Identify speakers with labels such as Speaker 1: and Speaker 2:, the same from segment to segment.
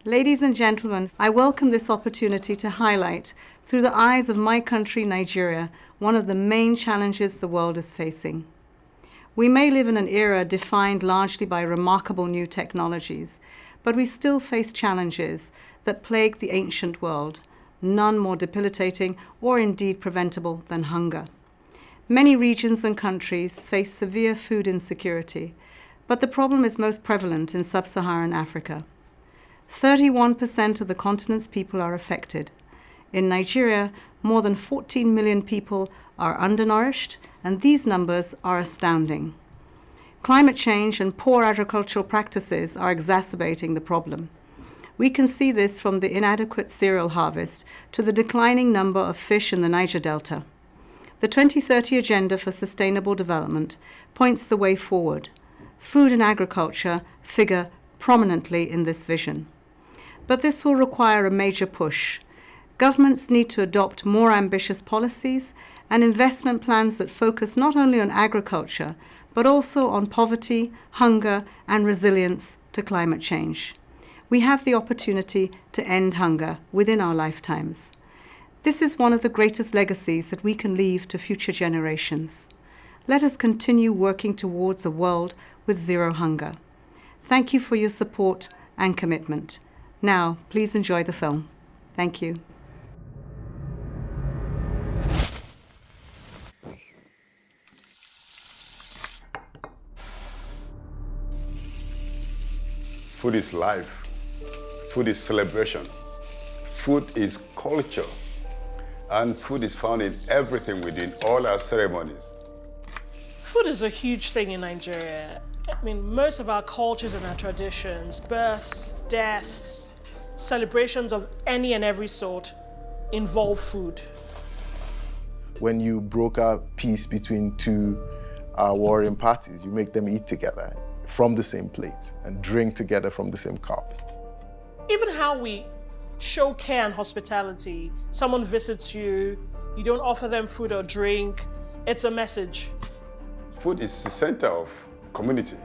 Speaker 1: Ladies and gentlemen, I welcome this opportunity to highlight, through the eyes of my country, Nigeria, one of the main challenges the world is facing. We may live in an era defined largely by remarkable new technologies, but we still face challenges that plague the ancient world, none more debilitating or indeed preventable than hunger. Many regions and countries face severe food insecurity, but the problem is most prevalent in sub-Saharan Africa. 31% of the continent's people are affected. In Nigeria, more than 14 million people are undernourished, and these numbers are astounding. Climate change and poor agricultural practices are exacerbating the problem. We can see this from the inadequate cereal harvest to the declining number of fish in the Niger Delta. The 2030 Agenda for Sustainable Development points the way forward. Food and agriculture figure prominently in this vision. But this will require a major push. Governments need to adopt more ambitious policies and investment plans that focus not only on agriculture, but also on poverty, hunger, and resilience to climate change. We have the opportunity to end hunger within our lifetimes. This is one of the greatest legacies that we can leave to future generations. Let us continue working towards a world with zero hunger. Thank you for your support and commitment. Now, please enjoy the film. Thank you.
Speaker 2: Food is life. Food is celebration. Food is culture. And food is found in everything we do, in all our ceremonies.
Speaker 3: Food is a huge thing in Nigeria. I mean, most of our cultures and our traditions, births, deaths, celebrations of any and every sort involve food.
Speaker 4: When you broker peace between two warring parties, you make them eat together from the same plate and drink together from the same cup.
Speaker 3: Even how we show care and hospitality, someone visits you, you don't offer them food or drink, it's a message.
Speaker 2: Food is the center of community.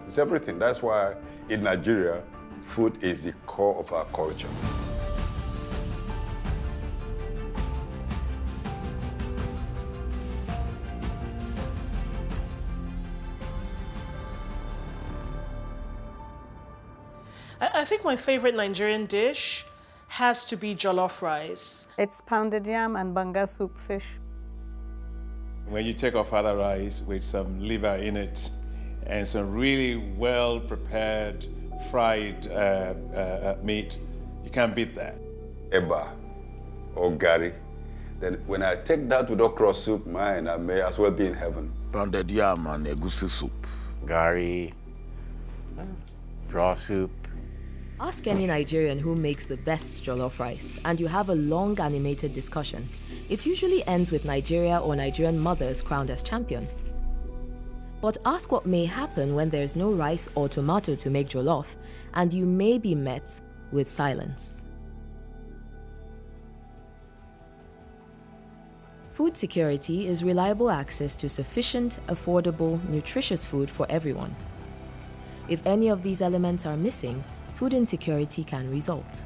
Speaker 2: It's everything. That's why in Nigeria, food is the core of our culture.
Speaker 3: I think my favorite Nigerian dish has to be jollof rice.
Speaker 1: It's pounded yam and banga soup fish.
Speaker 5: When you take ofada rice with some liver in it and some really well-prepared fried meat, you can't beat that.
Speaker 2: Eba or gari. Then when I take that with okra soup, man, I may as well be in heaven.
Speaker 6: Pounded yam and egusi soup.
Speaker 7: Gari, draw soup.
Speaker 8: Ask any Nigerian who makes the best jollof rice, and you have a long animated discussion. It usually ends with Nigeria or Nigerian mothers crowned as champion. But ask what may happen when there's no rice or tomato to make jollof, and you may be met with silence. Food security is reliable access to sufficient, affordable, nutritious food for everyone. If any of these elements are missing, food insecurity can result.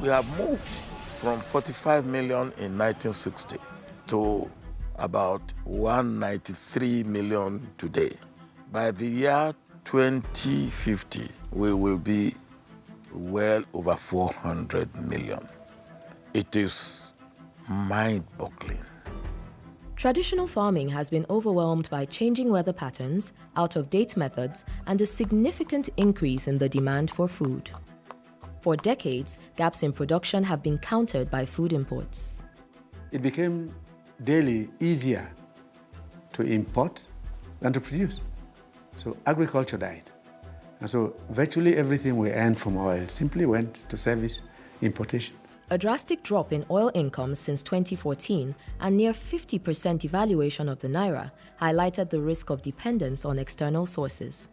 Speaker 6: We have moved from 45 million in 1960 to about 193 million today. By the year 2050, we will be well over 400 million. It is mind-boggling.
Speaker 8: Traditional farming has been overwhelmed by changing weather patterns, out-of-date methods, and a significant increase in the demand for food. For decades, gaps in production have been countered by food imports.
Speaker 9: It became daily easier to import than to produce. So agriculture died. And so virtually everything we earned from oil simply went to service importation.
Speaker 8: A drastic drop in oil incomes since 2014 and near 50% devaluation of the naira highlighted the risk of dependence on external sources.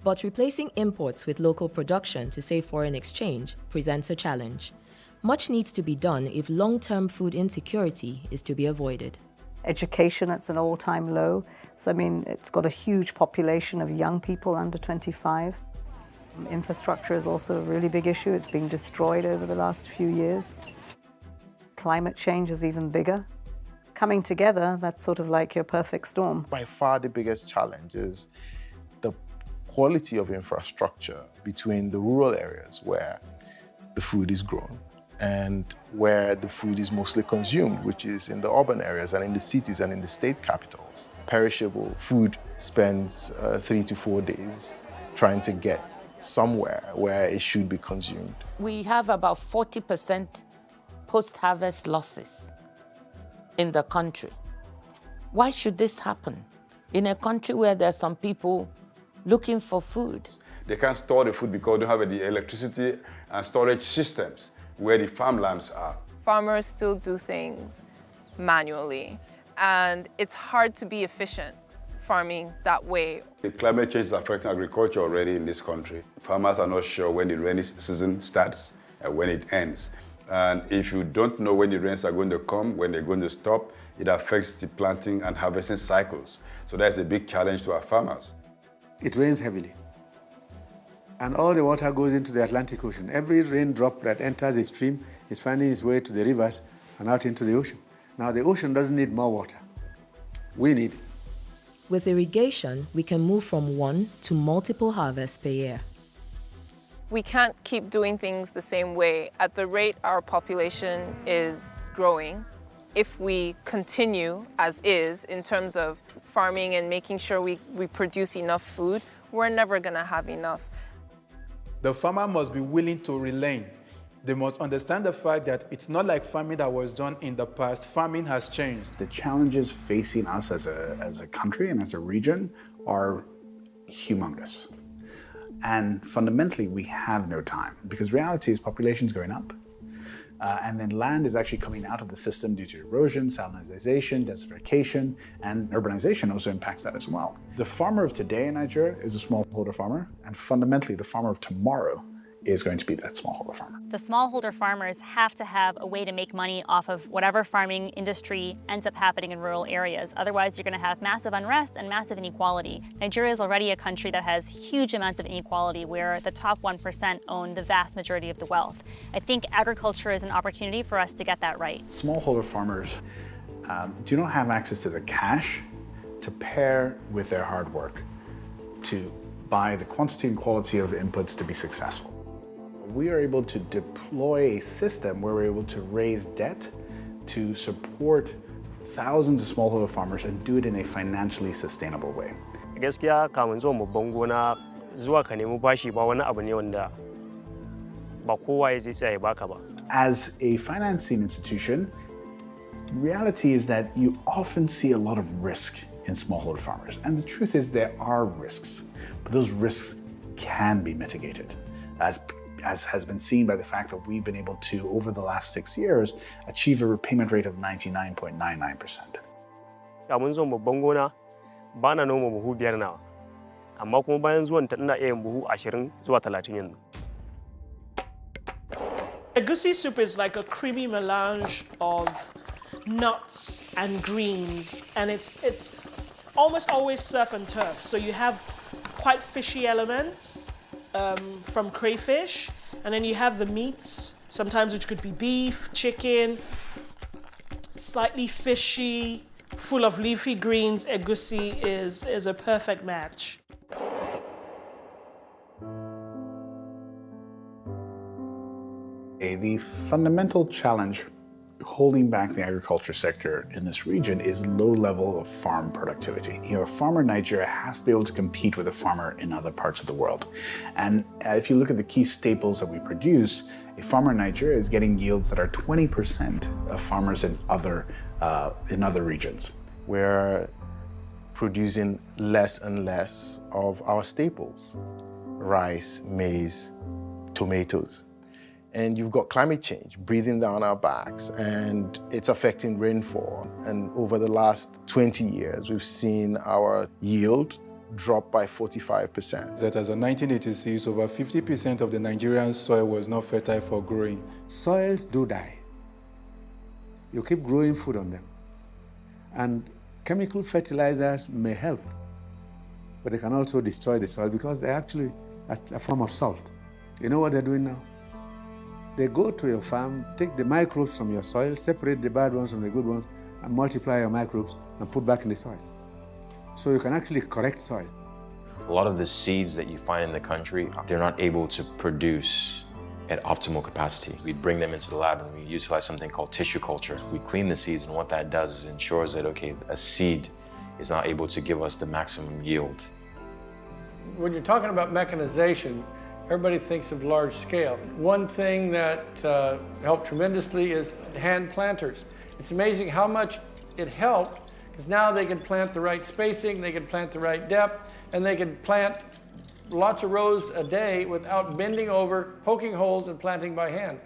Speaker 8: But replacing imports with local production to save foreign exchange presents a challenge. Much needs to be done if long-term food insecurity is to be avoided.
Speaker 1: Education, it's an all-time low. So, I mean, it's got a huge population of young people under 25. Infrastructure is also a really big issue. It's been destroyed over the last few years. Climate change is even bigger. Coming together, that's sort of like your perfect storm.
Speaker 4: By far the biggest challenge is the quality of infrastructure between the rural areas where the food is grown and where the food is mostly consumed, which is in the urban areas and in the cities and in the state capitals. Perishable food spends 3 to 4 days trying to get somewhere where it should be consumed.
Speaker 10: We have about 40% post-harvest losses in the country. Why should this happen in a country where there are some people looking for food?
Speaker 2: They can't store the food because they don't have the electricity and storage systems where the farmlands are.
Speaker 11: Farmers still do things manually, and it's hard to be efficient farming that way.
Speaker 2: The climate change is affecting agriculture already in this country. Farmers are not sure when the rainy season starts and when it ends. And if you don't know when the rains are going to come, when they're going to stop, it affects the planting and harvesting cycles. So that's a big challenge to our farmers.
Speaker 9: It rains heavily, and all the water goes into the Atlantic Ocean. Every raindrop that enters the stream is finding its way to the rivers and out into the ocean. Now, the ocean doesn't need more water. We need it.
Speaker 8: With irrigation, we can move from 1 to multiple harvests per year.
Speaker 11: We can't keep doing things the same way. At the rate our population is growing, if we continue as is in terms of farming and making sure we produce enough food, we're never going to have enough.
Speaker 12: The farmer must be willing to relent. They must understand the fact that it's not like farming that was done in the past. Farming has changed.
Speaker 13: The challenges facing us as a country and as a region are humongous. And fundamentally, we have no time because reality is population is going up. And then land is actually coming out of the system due to erosion, salinization, desertification, and urbanization also impacts that as well. The farmer of today in Nigeria is a smallholder farmer, and fundamentally the farmer of tomorrow is going to be that smallholder farmer.
Speaker 14: The smallholder farmers have to have a way to make money off of whatever farming industry ends up happening in rural areas. Otherwise, you're going to have massive unrest and massive inequality. Nigeria is already a country that has huge amounts of inequality where the top 1% own the vast majority of the wealth. I think agriculture is an opportunity for us to get that right.
Speaker 13: Smallholder farmers do not have access to the cash to pair with their hard work to buy the quantity and quality of inputs to be successful. We are able to deploy a system where we're able to raise debt to support thousands of smallholder farmers and do it in a financially sustainable way.
Speaker 15: Gaskiya kamun zuwa babban gona zuwa ka nemi bashi ba wani abu ne wanda ba kowa zai tsaya ya baka ba.
Speaker 13: As a financing institution, reality is that you often see a lot of risk in smallholder farmers. And the truth is there are risks, but those risks can be mitigated. As has been seen by the fact that we've been able to, over the last 6 years, achieve a repayment rate of 99.99%.
Speaker 15: Kamun zuwa babban gona ba na noma buhu 5 nawa, amma kuma bayan zuwan ta ina iya yin buhu 20 zuwa 30 yanzu.
Speaker 3: Egusi soup is like a creamy melange of nuts and greens, and it's almost always surf and turf. So you have quite fishy elements from crayfish, and then you have the meats, sometimes which could be beef, chicken, slightly fishy, full of leafy greens. Egusi is a perfect match.
Speaker 13: The fundamental challenge holding back the agriculture sector in this region is low level of farm productivity. A farmer in Nigeria has to be able to compete with a farmer in other parts of the world. And if you look at the key staples that we produce, a farmer in Nigeria is getting yields that are 20% of farmers in other regions.
Speaker 4: We're producing less and less of our staples: rice, maize, tomatoes. And you've got climate change breathing down our backs, and it's affecting rainfall. And over the last 20 years, we've seen our yield dropped by 45%.
Speaker 12: That as of 1986, over 50% of the Nigerian soil was not fertile for growing.
Speaker 9: Soils do die. You keep growing food on them. And chemical fertilizers may help, but they can also destroy the soil because they're actually a form of salt. You know what they're doing now? They go to your farm, take the microbes from your soil, separate the bad ones from the good ones, and multiply your microbes and put back in the soil. So you can actually correct soil.
Speaker 16: A lot of the seeds that you find in the country, they're not able to produce at optimal capacity. We bring them into the lab and we utilize something called tissue culture. We clean the seeds, and what that does is ensures that, okay, a seed is not able to give us the maximum yield.
Speaker 17: When you're talking about mechanization, everybody thinks of large scale. One thing that helped tremendously is hand planters. It's amazing how much it helped, because now they can plant the right spacing, they can plant the right depth, and they can plant lots of rows a day without bending over, poking holes, and planting by hand.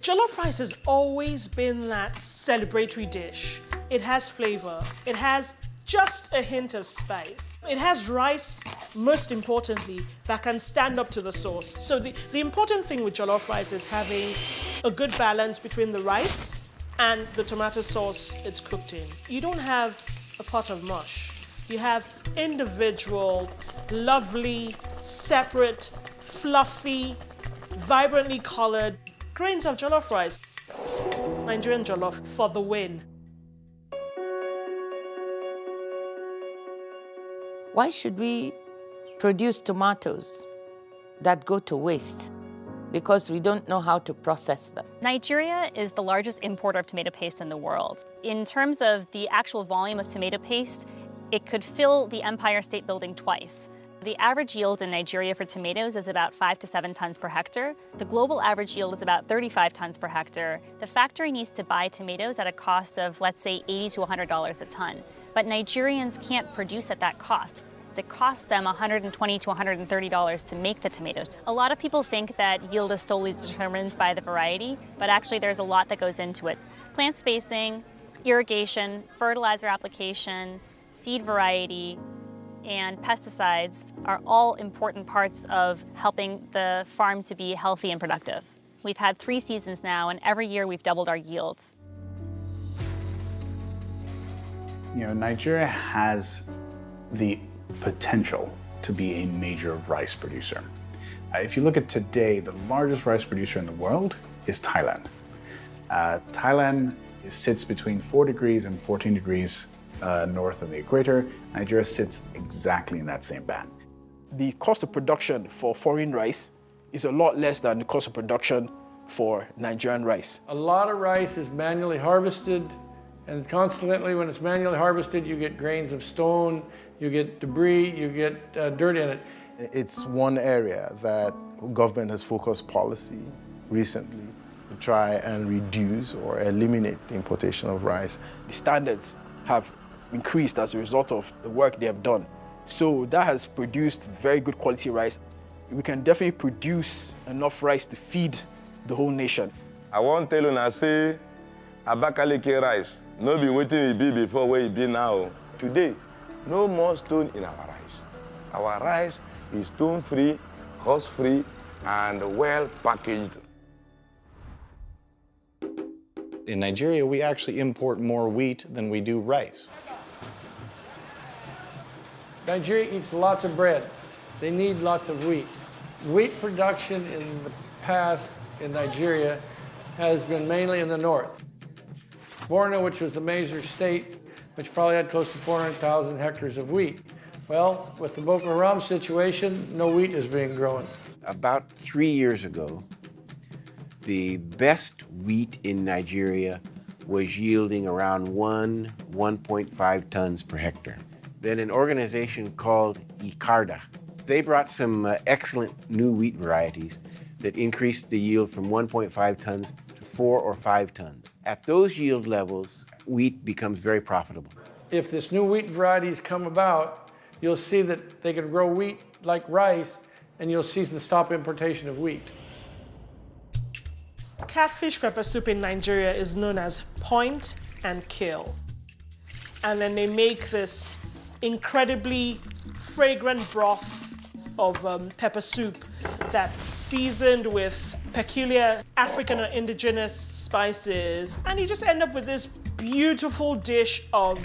Speaker 3: Jollof rice has always been that celebratory dish. It has flavor. It has just a hint of spice. It has rice, most importantly, that can stand up to the sauce. So the important thing with jollof rice is having a good balance between the rice and the tomato sauce it's cooked in. You don't have a pot of mush. You have individual, lovely, separate, fluffy, vibrantly colored grains of jollof rice. Nigerian jollof for the win.
Speaker 10: Why should we produce tomatoes that go to waste? Because we don't know how to process them.
Speaker 14: Nigeria is the largest importer of tomato paste in the world. In terms of the actual volume of tomato paste, it could fill the Empire State Building twice. The average yield in Nigeria for tomatoes is about 5 to 7 tons per hectare. The global average yield is about 35 tons per hectare. The factory needs to buy tomatoes at a cost of, let's say, $80 to $100 a ton. But Nigerians can't produce at that cost. It costs them $120 to $130 to make the tomatoes. A lot of people think that yield is solely determined by the variety, but actually there's a lot that goes into it. Plant spacing, irrigation, fertilizer application, seed variety, and pesticides are all important parts of helping the farm to be healthy and productive. We've had 3 seasons now, and every year we've doubled our yields.
Speaker 13: You know, Nigeria has the potential to be a major rice producer. If you look at today, the largest rice producer in the world is Thailand. Thailand sits between 4 degrees and 14 degrees north of the equator. Nigeria sits exactly in that same band.
Speaker 18: The cost of production for foreign rice is a lot less than the cost of production for Nigerian rice.
Speaker 17: A lot of rice is manually harvested, and constantly when it's manually harvested, you get grains of stone, you get debris, you get dirt in it.
Speaker 4: It's one area that government has focused policy recently to try and reduce or eliminate the importation of rice.
Speaker 18: The standards have increased as a result of the work they have done. So that has produced very good quality rice. We can definitely produce enough rice to feed the whole nation.
Speaker 19: I want to tell you, I say, Abakaliki rice, no be waiting it be before where it be now. Today, no more stone in our rice. Our rice is stone-free, cost-free, and well packaged.
Speaker 20: In Nigeria, we actually import more wheat than we do rice.
Speaker 17: Nigeria eats lots of bread. They need lots of wheat. Wheat production in the past in Nigeria has been mainly in the north. Borno, which was a major state, which probably had close to 400,000 hectares of wheat. Well, with the Boko Haram situation, no wheat is being grown.
Speaker 21: About 3 years ago, the best wheat in Nigeria was yielding around 1.5 tons per hectare. Then an organization called ICARDA, they brought some excellent new wheat varieties that increased the yield from 1.5 tons to 4 or 5 tons. At those yield levels, wheat becomes very profitable.
Speaker 17: If this new wheat varieties come about, you'll see that they can grow wheat like rice, and you'll see the stop importation of wheat.
Speaker 3: Catfish pepper soup in Nigeria is known as point and kill. and then they make this incredibly fragrant broth of pepper soup that's seasoned with peculiar African or indigenous spices. And you just end up with this beautiful dish of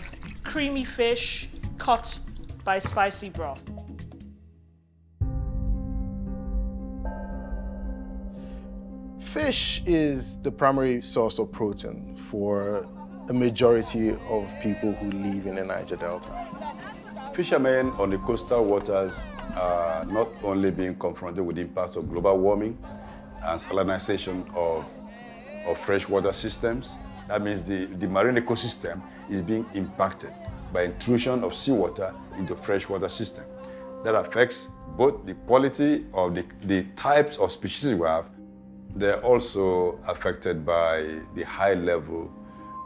Speaker 3: creamy fish cut by spicy broth.
Speaker 4: Fish is the primary source of protein for a majority of people who live in the Niger Delta.
Speaker 2: Fishermen on the coastal waters are not only being confronted with the impacts of global warming and salinization of freshwater systems. That means the marine ecosystem is being impacted by intrusion of seawater into freshwater system. That affects both the quality of the types of species we have. They're also affected by the high level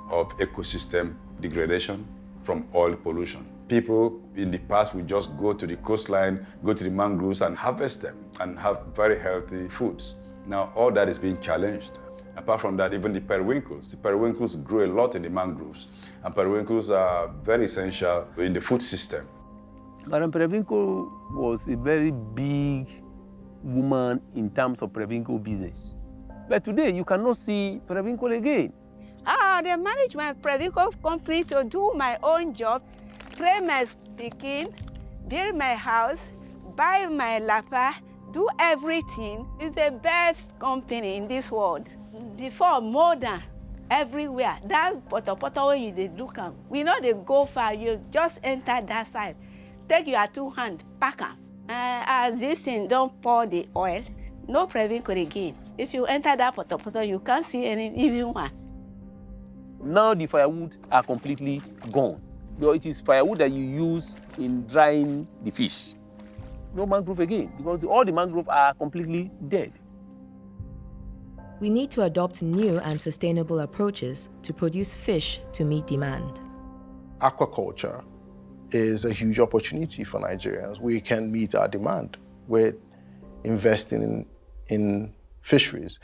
Speaker 2: of ecosystem degradation from oil pollution. People in the past would just go to the coastline, go to the mangroves and harvest them and have very healthy foods. Now all that is being challenged. Apart from that, even the periwinkles grow a lot in the mangroves, and periwinkles are very essential in the food system.
Speaker 5: Madam Periwinkle was a very big woman in terms of periwinkle business. But today, you cannot see periwinkle again.
Speaker 22: They manage my periwinkle company to do my own job, train my pikin, build my house, buy my lapa, do everything. It's the best company in this world. Before, modern, everywhere. That poto when you dey look am, we know they go far, you just enter that side. Take your 2 hands, pack am. As this thing don't pour the oil, no periwinkle again. If you enter that poto, you can't see even one.
Speaker 5: Now the firewood are completely gone. So it is firewood that you use in drying the fish. No mangrove again, because all the mangrove are completely dead.
Speaker 8: We need to adopt new and sustainable approaches to produce fish to meet demand.
Speaker 4: Aquaculture is a huge opportunity for Nigerians. We can meet our demand with investing in fisheries.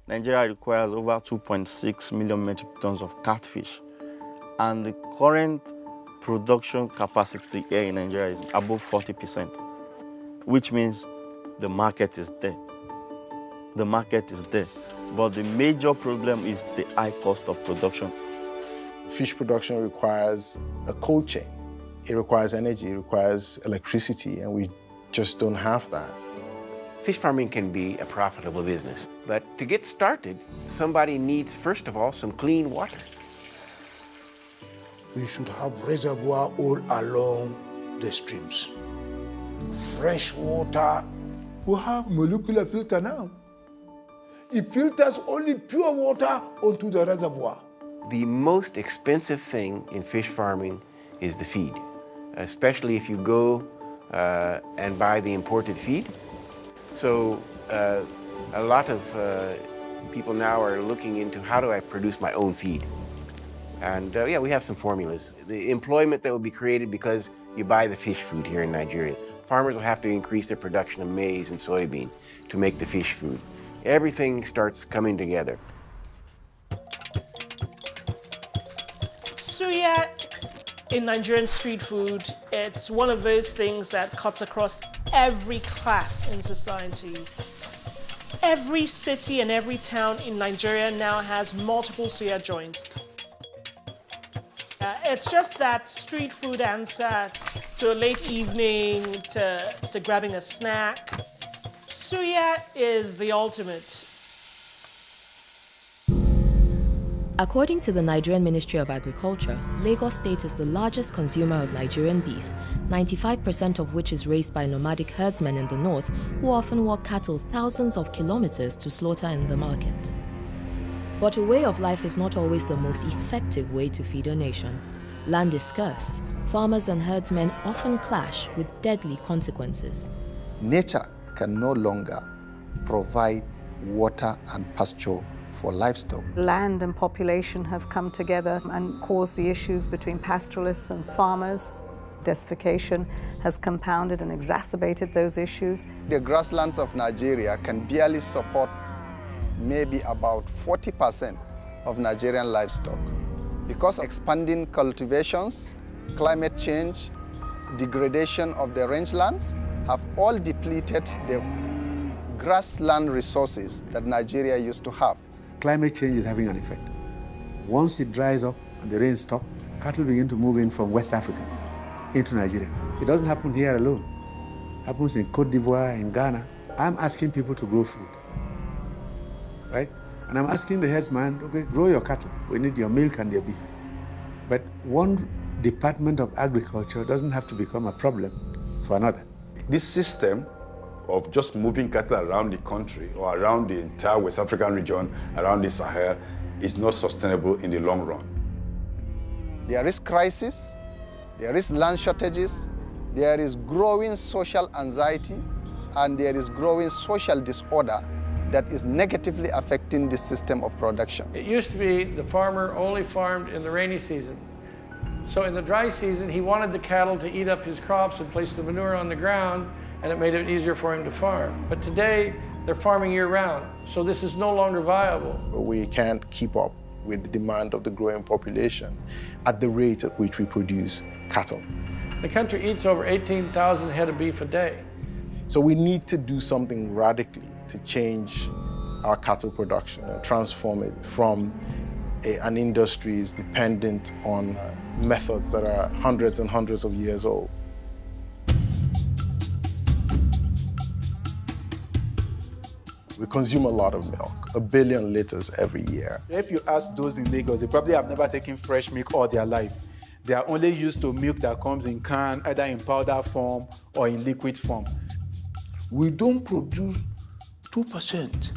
Speaker 23: Nigeria requires over 2.6 million metric tons of catfish, and the current production capacity here in Nigeria is above 40%, which means the market is there. The market is there. But the major problem is the high cost of production.
Speaker 4: Fish production requires a cold chain. It requires energy, it requires electricity, and we just don't have that.
Speaker 21: Fish farming can be a profitable business, but to get started, somebody needs, first of all, some clean water.
Speaker 24: We should have reservoirs all along the streams. Fresh water, we have molecular filter now. It filters only pure water onto the reservoir.
Speaker 21: The most expensive thing in fish farming is the feed, especially if you go and buy the imported feed. So a lot of people now are looking into how do I produce my own feed. And yeah, we have some formulas. The employment that will be created because you buy the fish food here in Nigeria. Farmers will have to increase their production of maize and soybean to make the fish food. Everything starts coming together.
Speaker 3: Suya in Nigerian street food, it's one of those things that cuts across every class in society. Every city and every town in Nigeria now has multiple suya joints. It's just that street food answer to a late evening, to grabbing a snack. Suya is the ultimate.
Speaker 8: According to the Nigerian Ministry of Agriculture, Lagos State is the largest consumer of Nigerian beef, 95% of which is raised by nomadic herdsmen in the north who often walk cattle thousands of kilometers to slaughter in the market. But a way of life is not always the most effective way to feed a nation. Land is scarce. Farmers and herdsmen often clash with deadly consequences.
Speaker 25: Nature can no longer provide water and pasture for livestock.
Speaker 1: Land and population have come together and caused the issues between pastoralists and farmers. Desertification has compounded and exacerbated those issues.
Speaker 25: The grasslands of Nigeria can barely support maybe about 40% of Nigerian livestock. Because expanding cultivations, climate change, degradation of the rangelands have all depleted the grassland resources that Nigeria used to have.
Speaker 9: Climate change is having an effect. Once it dries up and the rain stops, cattle begin to move in from West Africa into Nigeria. It doesn't happen here alone. It happens in Cote d'Ivoire, in Ghana. I'm asking people to grow food, right? And I'm asking the herdsman, okay, grow your cattle. We need your milk and your beef. But one department of agriculture doesn't have to become a problem for another.
Speaker 2: This system of just moving cattle around the country or around the entire West African region, around the Sahel, is not sustainable in the long run.
Speaker 25: There is crisis, there is land shortages, there is growing social anxiety, and there is growing social disorder that is negatively affecting the system of production.
Speaker 17: It used to be the farmer only farmed in the rainy season. So in the dry season, he wanted the cattle to eat up his crops and place the manure on the ground, and it made it easier for him to farm. But today, they're farming year-round, so this is no longer viable.
Speaker 4: We can't keep up with the demand of the growing population at the rate at which we produce cattle.
Speaker 17: The country eats over 18,000 head of beef a day.
Speaker 4: So we need to do something radically to change our cattle production and transform it from an industry is dependent on methods that are hundreds and hundreds of years old. We consume a lot of milk, 1 billion liters every year.
Speaker 6: If you ask those in Lagos, they probably have never taken fresh milk all their life. They are only used to milk that comes in can, either in powder form or in liquid form.
Speaker 24: We don't produce 2%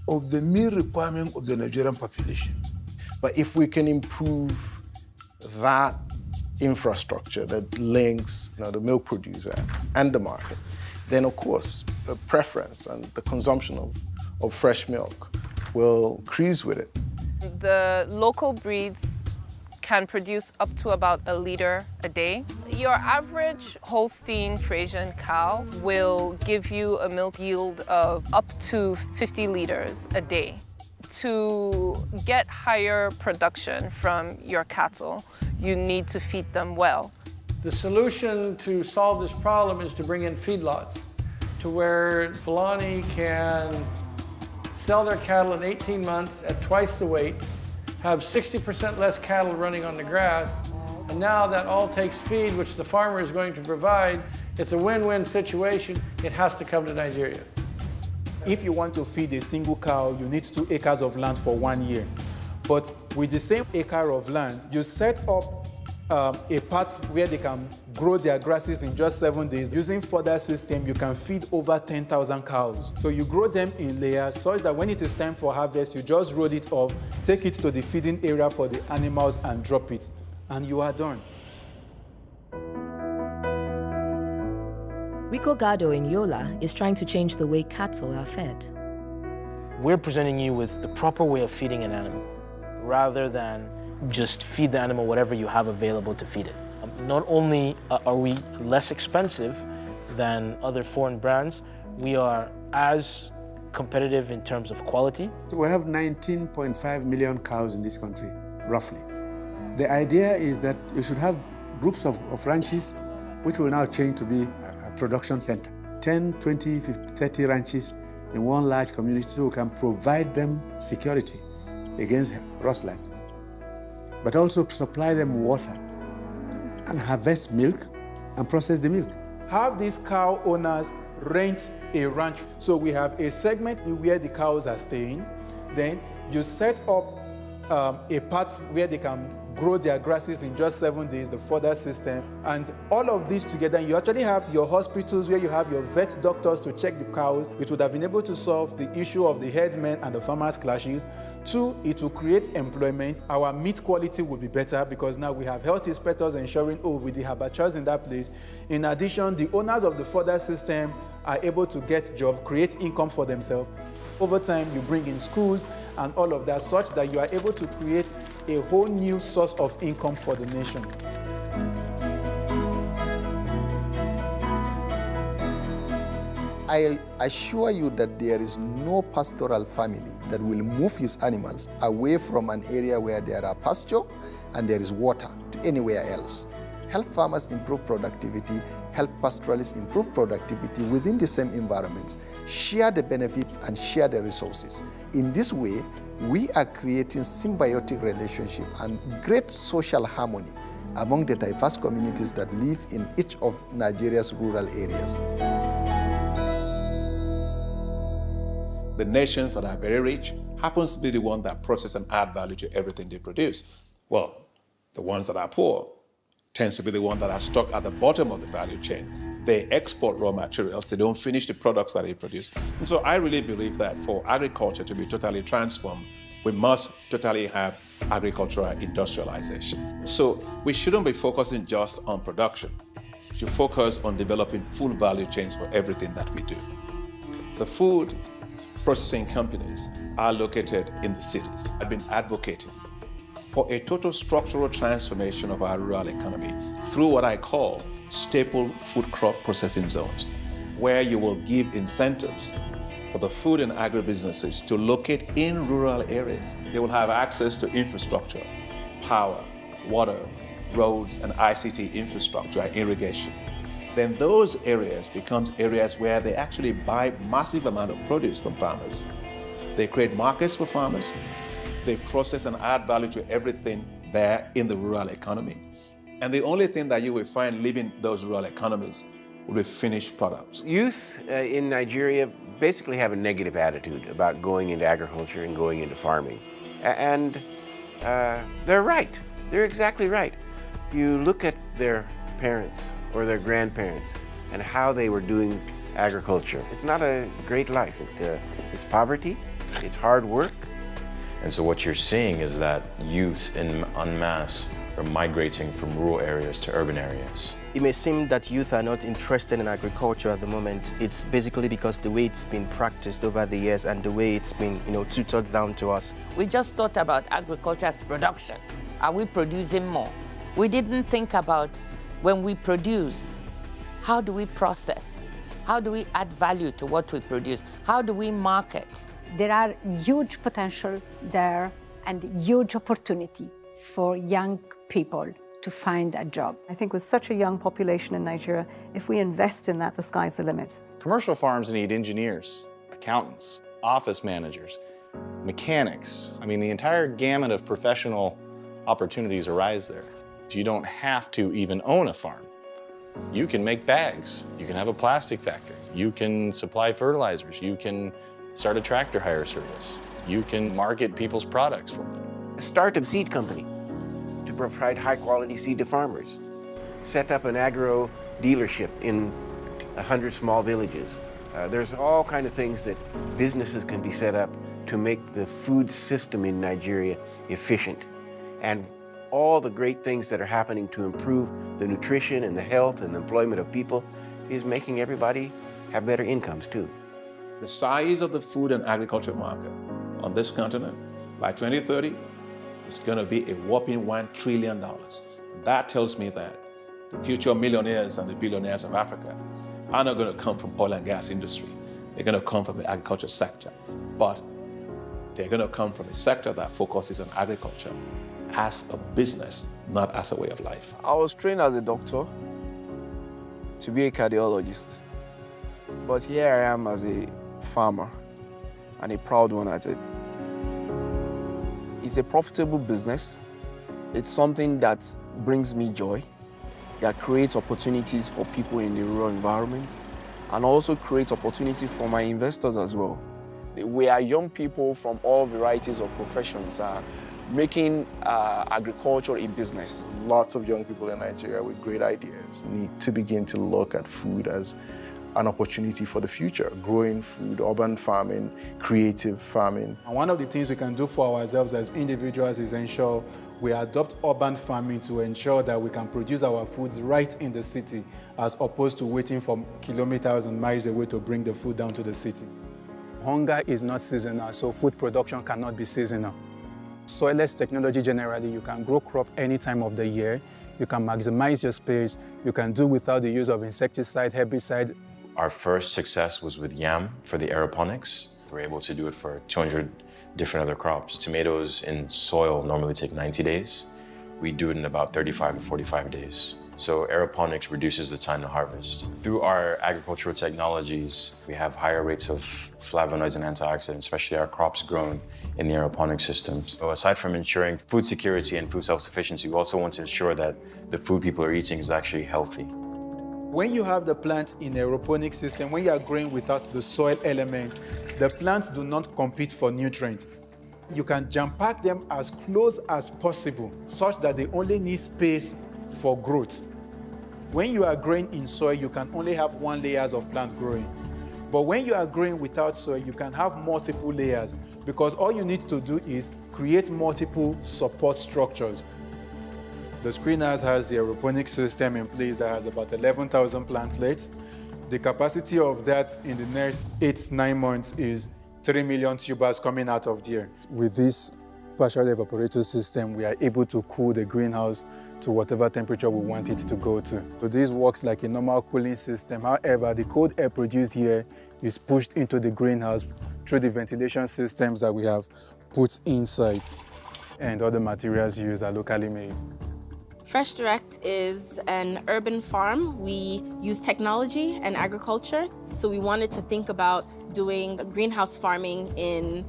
Speaker 24: of the meal requirement of the Nigerian population.
Speaker 4: But if we can improve that infrastructure that links the milk producer and the market, then of course the preference and the consumption of fresh milk will increase with it.
Speaker 7: The local breeds can produce up to about 1 liter a day. Your average Holstein Friesian cow will give you a milk yield of up to 50 liters a day. To get higher production from your cattle, you need to feed them well.
Speaker 17: The solution to solve this problem is to bring in feedlots to where Fulani can sell their cattle in 18 months at twice the weight, have 60% less cattle running on the grass, and now that all takes feed, which the farmer is going to provide. It's a win-win situation. It has to come to Nigeria.
Speaker 6: If you want to feed a single cow, you need 2 acres of land for 1 year. But with the same acre of land, you set up a part where they can grow their grasses in just 7 days. Using fodder system, you can feed over 10,000 cows. So you grow them in layers such that when it is time for harvest, you just roll it off, take it to the feeding area for the animals and drop it, and you are done.
Speaker 8: Rico Gado in Yola is trying to change the way cattle are fed.
Speaker 11: We're presenting you with the proper way of feeding an animal, rather than just feed the animal whatever you have available to feed it. Not only are we less expensive than other foreign brands, we are as competitive in terms of quality.
Speaker 9: We have 19.5 million cows in this country, roughly. The idea is that you should have groups of ranches, which will now change to be a production center. 10, 20, 50, 30 ranches in one large community, so we can provide them security against rustlers, but also supply them water and harvest milk and process the milk.
Speaker 6: Have these cow owners rent a ranch. So we have a segment where the cows are staying. Then you set up a part where they can grow their grasses in just 7 days, the fodder system. And all of this together, you actually have your hospitals where you have your vet doctors to check the cows. It would have been able to solve the issue of the herdsmen and the farmers' clashes. 2, it will create employment. Our meat quality will be better because now we have health inspectors ensuring, with the abattoirs in that place. In addition, the owners of the fodder system are able to get jobs, create income for themselves. Over time, you bring in schools and all of that, such that you are able to create a whole new source of income for the nation.
Speaker 25: I assure you that there is no pastoral family that will move his animals away from an area where there are pasture and there is water to anywhere else. Help farmers improve productivity, help pastoralists improve productivity within the same environments, share the benefits and share the resources. In this way, we are creating symbiotic relationship and great social harmony among the diverse communities that live in each of Nigeria's rural areas.
Speaker 10: The nations that are very rich happens to be the ones that process and add value to everything they produce. Well, the ones that are poor tends to be the ones that are stuck at the bottom of the value chain. They export raw materials, they don't finish the products that they produce. And so I really believe that for agriculture to be totally transformed, we must totally have agricultural industrialization. So we shouldn't be focusing just on production. We should focus on developing full value chains for everything that we do. The food processing companies are located in the cities. I've been advocating for a total structural transformation of our rural economy through what I call staple food crop processing zones, where you will give incentives for the food and agribusinesses to locate in rural areas. They will have access to infrastructure, power, water, roads, and ICT infrastructure and irrigation. Then those areas becomes areas where they actually buy massive amount of produce from farmers. They create markets for farmers. They process and add value to everything there in the rural economy. And the only thing that you will find leaving those rural economies will be finished products.
Speaker 21: Youth in Nigeria basically have a negative attitude about going into agriculture and going into farming. And they're right. They're exactly right. You look at their parents or their grandparents and how they were doing agriculture. It's not a great life. It's poverty, it's hard work.
Speaker 12: And so what you're seeing is that youths en masse are migrating from rural areas to urban areas.
Speaker 14: It may seem that youth are not interested in agriculture at the moment. It's basically because the way it's been practiced over the years and the way it's been, tutored down to us.
Speaker 15: We just thought about agriculture as production. Are we producing more? We didn't think about when we produce, how do we process? How do we add value to what we produce? How do we market?
Speaker 16: There are huge potential there and huge opportunity for young people to find a job.
Speaker 1: I think with such a young population in Nigeria, if we invest in that, the sky's the limit.
Speaker 20: Commercial farms need engineers, accountants, office managers, mechanics. I mean, the entire gamut of professional opportunities arise there. You don't have to even own a farm. You can make bags. You can have a plastic factory. You can supply fertilizers. You can start a tractor hire service. You can market people's products for them.
Speaker 21: Start a seed company to provide high-quality seed to farmers. Set up an agro dealership in 100 small villages. There's all kinds of things that businesses can be set up to make the food system in Nigeria efficient. And all the great things that are happening to improve the nutrition and the health and the employment of people is making everybody have better incomes too.
Speaker 10: The size of the food and agriculture market on this continent by 2030 is going to be a whopping $1 trillion. That tells me that the future millionaires and the billionaires of Africa are not going to come from oil and gas industry. They're going to come from the agriculture sector, but they're going to come from a sector that focuses on agriculture as a business, not as a way of life.
Speaker 18: I was trained as a doctor to be a cardiologist, but here I am as a farmer and a proud one at it. It's a profitable business. It's something that brings me joy, that creates opportunities for people in the rural environment, and also creates opportunity for my investors as well.
Speaker 26: We are young people from all varieties of professions making agriculture a business.
Speaker 4: Lots of young people in Nigeria with great ideas need to begin to look at food as an opportunity for the future. Growing food, urban farming, creative farming.
Speaker 6: And one of the things we can do for ourselves as individuals is ensure we adopt urban farming to ensure that we can produce our foods right in the city as opposed to waiting for kilometers and miles away to bring the food down to the city.
Speaker 27: Hunger is not seasonal, so food production cannot be seasonal. Soilless technology generally, you can grow crop any time of the year. You can maximize your space. You can do without the use of insecticide, herbicide,
Speaker 12: Our first success was with yam for the aeroponics. We're able to do it for 200 different other crops. Tomatoes in soil normally take 90 days. We do it in about 35 to 45 days. So aeroponics reduces the time to harvest. Through our agricultural technologies, we have higher rates of flavonoids and antioxidants, especially our crops grown in the aeroponic systems. So aside from ensuring food security and food self-sufficiency, we also want to ensure that the food people are eating is actually healthy.
Speaker 6: When you have the plant in a aeroponic system, when you are growing without the soil element, the plants do not compete for nutrients. You can jam pack them as close as possible, such that they only need space for growth. When you are growing in soil, you can only have one layer of plant growing. But when you are growing without soil, you can have multiple layers, because all you need to do is create multiple support structures. The screenhouse has the aeroponic system in place that has about 11,000 plantlets. The capacity of that in the next 8-9 months is 3 million tubers coming out of there. With this partial evaporator system, we are able to cool the greenhouse to whatever temperature we want it to go to. So this works like a normal cooling system. However, the cold air produced here is pushed into the greenhouse through the ventilation systems that we have put inside, and other materials used are locally made.
Speaker 2: Fresh Direct is an urban farm. We use technology and agriculture. So we wanted to think about doing greenhouse farming in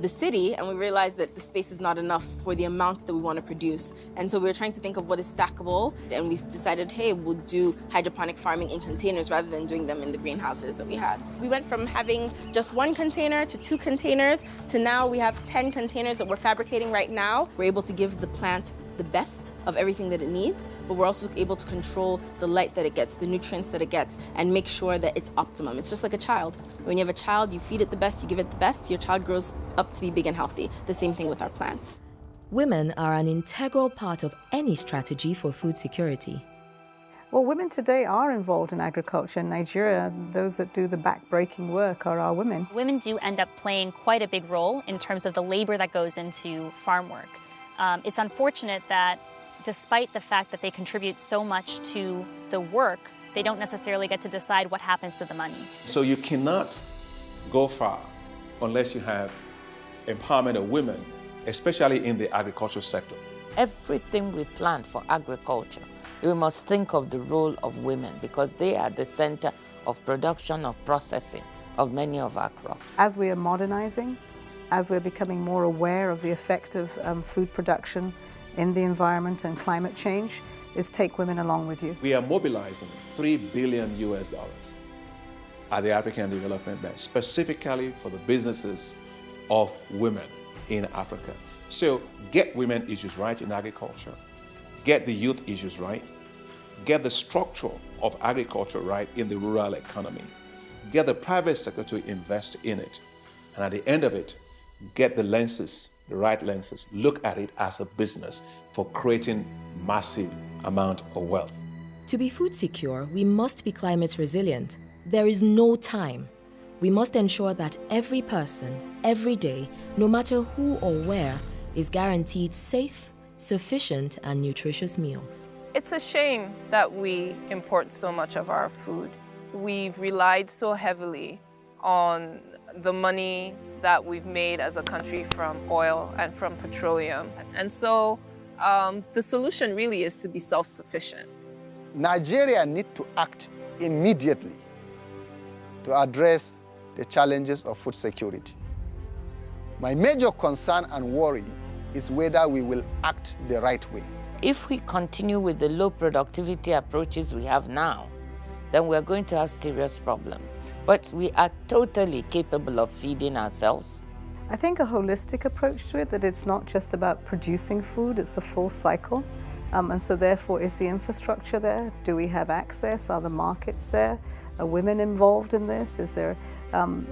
Speaker 2: the city, and we realized that the space is not enough for the amount that we want to produce. And so we were trying to think of what is stackable, and we decided, hey, we'll do hydroponic farming in containers rather than doing them in the greenhouses that we had. We went from having just 1 container to 2 containers to now we have 10 containers that we're fabricating right now. We're able to give the plant the best of everything that it needs, but we're also able to control the light that it gets, the nutrients that it gets, and make sure that it's optimum. It's just like a child. When you have a child, you feed it the best, you give it the best, your child grows up to be big and healthy. The same thing with our plants.
Speaker 8: Women are an integral part of any strategy for food security.
Speaker 1: Well, women today are involved in agriculture. In Nigeria, those that do the back-breaking work are our women.
Speaker 3: Women do end up playing quite a big role in terms of the labor that goes into farm work. It's unfortunate that despite the fact that they contribute so much to the work, they don't necessarily get to decide what happens to the money.
Speaker 10: So you cannot go far unless you have empowerment of women, especially in the agricultural sector.
Speaker 15: Everything we plan for agriculture, we must think of the role of women, because they are the center of production, of processing of many of our crops.
Speaker 1: As we are modernizing, as we're becoming more aware of the effect of food production in the environment and climate change, is take women along with you.
Speaker 10: We are mobilizing $3 billion at the African Development Bank, specifically for the businesses of women in Africa. So get women issues right in agriculture, get the youth issues right, get the structure of agriculture right in the rural economy, get the private sector to invest in it, and at the end of it, get the lenses, the right lenses, look at it as a business for creating massive amount of wealth.
Speaker 8: To be food secure, we must be climate resilient. There is no time. We must ensure that every person, every day, no matter who or where, is guaranteed safe, sufficient, and nutritious meals.
Speaker 7: It's a shame that we import so much of our food. We've relied so heavily on the money that we've made as a country from oil and from petroleum. And so the solution really is to be self-sufficient.
Speaker 25: Nigeria needs to act immediately to address the challenges of food security. My major concern and worry is whether we will act the right way.
Speaker 15: If we continue with the low productivity approaches we have now, then we're going to have serious problems. But we are totally capable of feeding ourselves.
Speaker 1: I think a holistic approach to it, that it's not just about producing food, it's a full cycle. And so therefore, is the infrastructure there? Do we have access? Are the markets there? Are women involved in this? Is there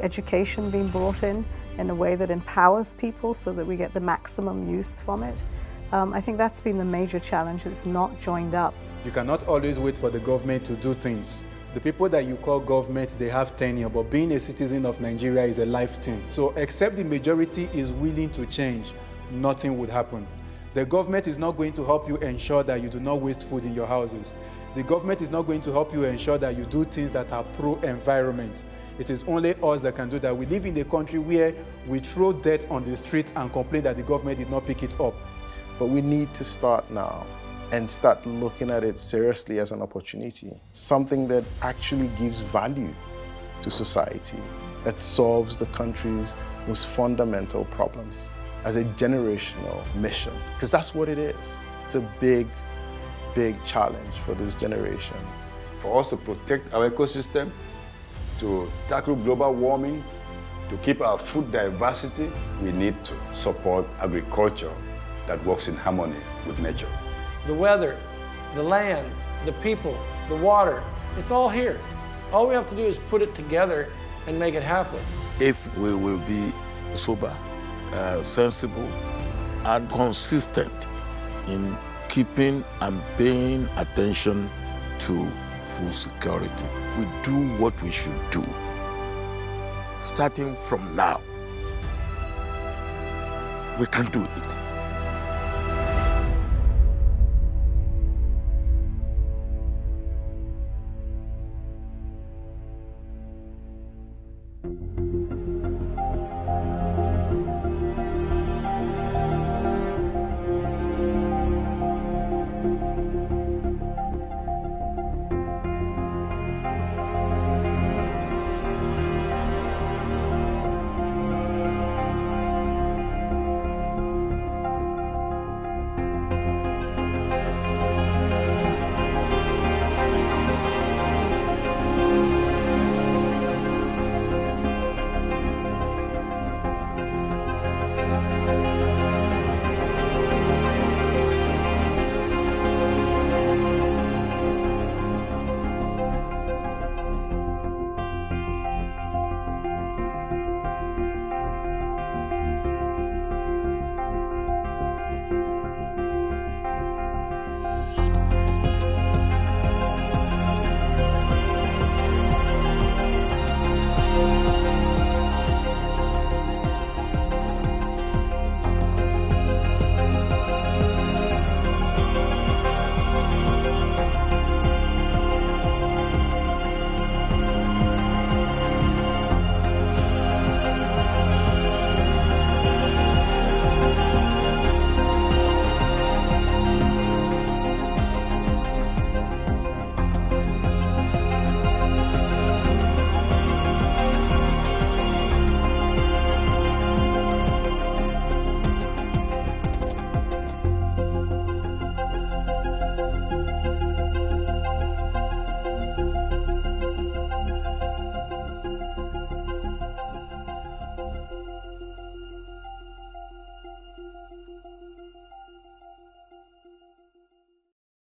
Speaker 1: education being brought in a way that empowers people so that we get the maximum use from it? I think that's been the major challenge. It's not joined up.
Speaker 6: You cannot always wait for the government to do things. The people that you call government, they have tenure, but being a citizen of Nigeria is a life thing. So except the majority is willing to change, nothing would happen. The government is not going to help you ensure that you do not waste food in your houses. The government is not going to help you ensure that you do things that are pro-environment. It is only us that can do that. We live in a country where we throw dirt on the street and complain that the government did not pick it up.
Speaker 4: But we need to start now and start looking at it seriously as an opportunity, something that actually gives value to society, that solves the country's most fundamental problems as a generational mission, because that's what it is. It's a big, big challenge for this generation.
Speaker 5: For us to protect our ecosystem, to tackle global warming, to keep our food diversity, we need to support agriculture that works in harmony with nature.
Speaker 13: The weather, the land, the people, the water, it's all here. All we have to do is put it together and make it happen.
Speaker 17: If we will be sober, sensible, and consistent in keeping and paying attention to food security, we do what we should do, starting from now, we can do it.